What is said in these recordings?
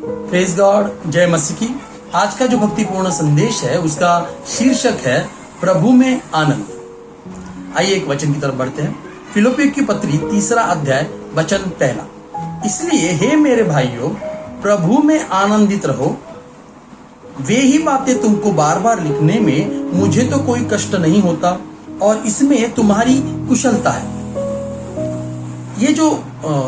Praise God, जय मसीह की। आज का जो भक्तिपूर्ण संदेश है उसका शीर्षक है प्रभु में आनंद। आइए एक वचन की तरफ बढ़ते हैं। फिलिप्पियों की पत्री 3 अध्याय वचन 1। इसलिए हे मेरे भाइयों, प्रभु में आनंदित रहो। वे ही बातें तुमको बार बार लिखने में मुझे तो कोई कष्ट नहीं होता और इसमें तुम्हारी कुशलता है। ये जो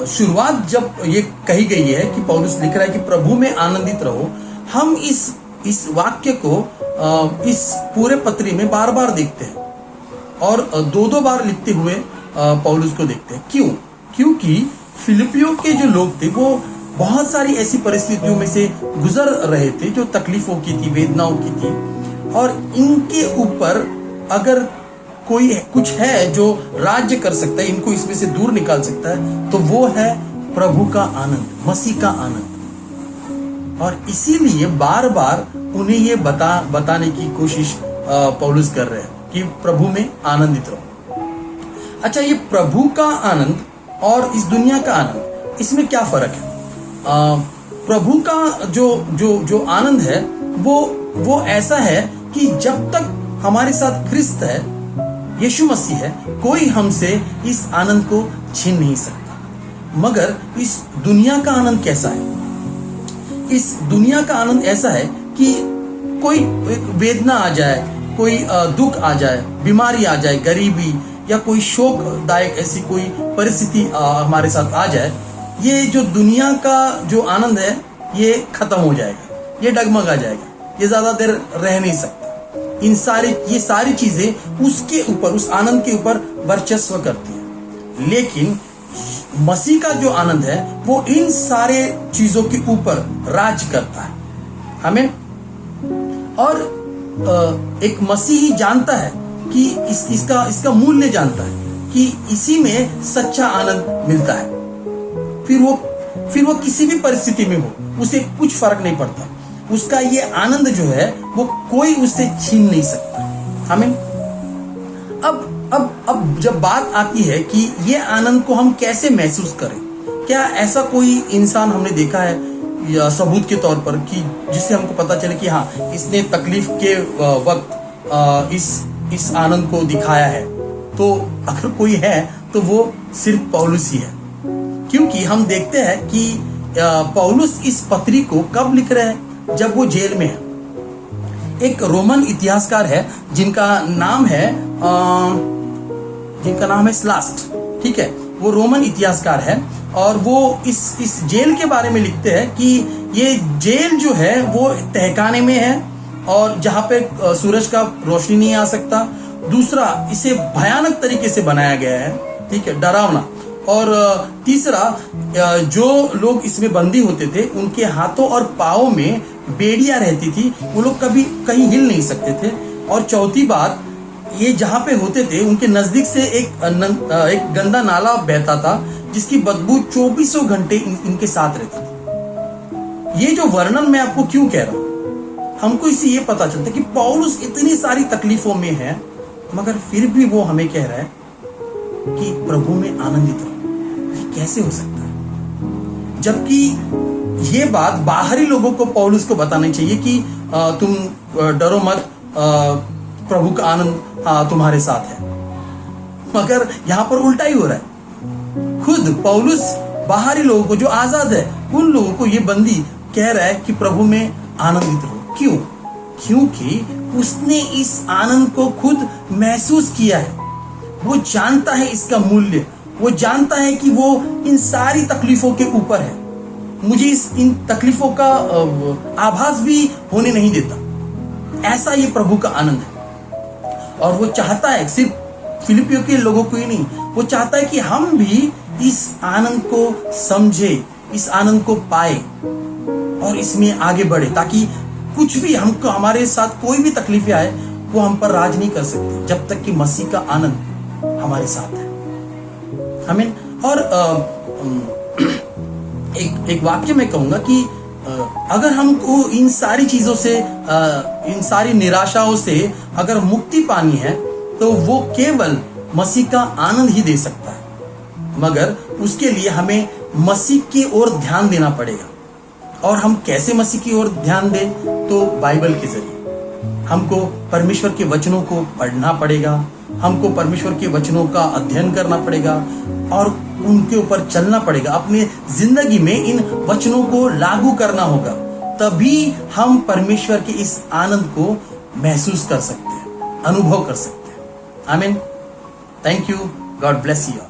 शुरुआत जब ये कही गई है कि पौलुस लिख रहा है कि प्रभु में आनंदित रहो, हम इस वाक्य को इस पूरे पत्री में बार बार देखते हैं और दो बार लिखते हुए पौलुस को देखते हैं। क्यों? क्योंकि फिलिपियों के जो लोग थे वो बहुत सारी ऐसी परिस्थितियों में से गुजर रहे थे जो तकलीफों की थी, वेदनाओं की थी, और इनके ऊपर अगर कोई कुछ है जो राज्य कर सकता है, इनको इसमें से दूर निकाल सकता है, तो वो है प्रभु का आनंद, मसीह का आनंद। और इसीलिए बार बार उन्हें ये बताने की कोशिश पौलुस कर रहे हैं कि प्रभु में आनंदित रहो। अच्छा, ये प्रभु का आनंद और इस दुनिया का आनंद, इसमें क्या फर्क है? प्रभु का जो आनंद है वो ऐसा है कि जब तक हमारे साथ ख्रिस्त है, यीशु मसीह है, कोई हमसे इस आनंद को छीन नहीं सकता। मगर इस दुनिया का आनंद कैसा है? इस दुनिया का आनंद ऐसा है कि कोई वेदना आ जाए, कोई दुख आ जाए, बीमारी आ जाए, गरीबी या कोई शोकदायक ऐसी कोई परिस्थिति हमारे साथ आ जाए, ये जो दुनिया का जो आनंद है ये खत्म हो जाएगा, ये डगमगा जाएगा, ये ज्यादा देर रह नहीं सकता। ये सारी चीजें उसके ऊपर, उस आनंद के ऊपर वर्चस्व करती है। लेकिन मसीह का जो आनंद है वो इन सारे चीजों के ऊपर राज करता है। हमें और एक मसीही जानता है कि इसका मूल्य जानता है कि इसी में सच्चा आनंद मिलता है। फिर वो किसी भी परिस्थिति में हो, उसे कुछ फर्क नहीं पड़ता। उसका ये आनंद जो है वो कोई उससे छीन नहीं सकता। हमें अब जब बात आती है कि ये आनंद को हम कैसे महसूस करें, क्या ऐसा कोई इंसान हमने देखा है या सबूत के तौर पर कि जिससे हमको पता चले कि हाँ, इसने तकलीफ के वक्त इस आनंद को दिखाया है? तो अगर कोई है तो वो सिर्फ पौलुस ही है। क्योंकि हम देखते हैं कि पौलुस इस पत्री को कब लिख रहे हैं? जब वो जेल में है। एक रोमन इतिहासकार है जिनका नाम है स्लास्ट। ठीक है, वो रोमन इतिहासकार है और वो इस जेल के बारे में लिखते हैं कि ये जेल जो है वो तहखाने में है और जहां पे सूरज का रोशनी नहीं आ सकता। दूसरा, इसे भयानक तरीके से बनाया गया है, ठीक है, डरावना। और तीसरा, जो लोग इसमें बंदी होते थे उनके हाथों और पाँव में बेड़ियां रहती थी, वो लोग कभी कहीं हिल नहीं सकते थे। और चौथी बात, ये जहाँ पे होते थे उनके नजदीक से एक गंदा नाला बहता था जिसकी बदबू 24 घंटे इनके साथ रहती थी। ये जो वर्णन मैं आपको क्यों कह रहा हूँ, हमको इससे ये पता चलता है कि पौलुस इतनी सारी तकलीफों में है मगर फिर भी वो हमें कह रहा है कि प्रभु में आनंदित रहो। ये कैसे हो सकता है? जबकि ये बात बाहरी लोगों को पौलुस को बतानी चाहिए कि तुम डरो मत, प्रभु का आनंद तुम्हारे साथ है। मगर यहाँ पर उल्टा ही हो रहा है। खुद पौलुस बाहरी लोगों को, जो आजाद है, उन लोगों को ये बंदी कह रहा है कि प्रभु में आनंदित रहो। क्यों? क्योंकि उसने इस आनंद को खुद महसूस किया है। वो जानता है इसका मूल्य, वो जानता है कि वो इन सारी तकलीफों के ऊपर है। मुझे इन तकलीफों का आभास भी होने नहीं देता। ऐसा ये प्रभु का आनंद है। और वो चाहता है, सिर्फ फिलिपियों के लोगों को ही नहीं, वो चाहता है कि हम भी इस आनंद को समझे, इस आनंद को पाए और इसमें आगे बढ़े, ताकि कुछ भी हमको, हमारे साथ कोई भी तकलीफें आए, वो हम पर राज नहीं कर सकते जब तक कि मसीह का आनंद हमारे साथ है। हमें और एक वाक्य में कहूंगा कि अगर हमको इन सारी चीजों से, इन सारी निराशाओं से अगर मुक्ति पानी है तो वो केवल मसीह का आनंद ही दे सकता है। मगर उसके लिए हमें मसीह की ओर ध्यान देना पड़ेगा। और हम कैसे मसीह की ओर ध्यान दें? तो बाइबल के जरिए हमको परमेश्वर के वचनों को पढ़ना पड़ेगा, हमको परमेश्वर के वचनों का अध्ययन करना पड़ेगा और उनके ऊपर चलना पड़ेगा। अपनी जिंदगी में इन वचनों को लागू करना होगा, तभी हम परमेश्वर के इस आनंद को महसूस कर सकते हैं, अनुभव कर सकते हैं। आमीन। Thank you. God bless you.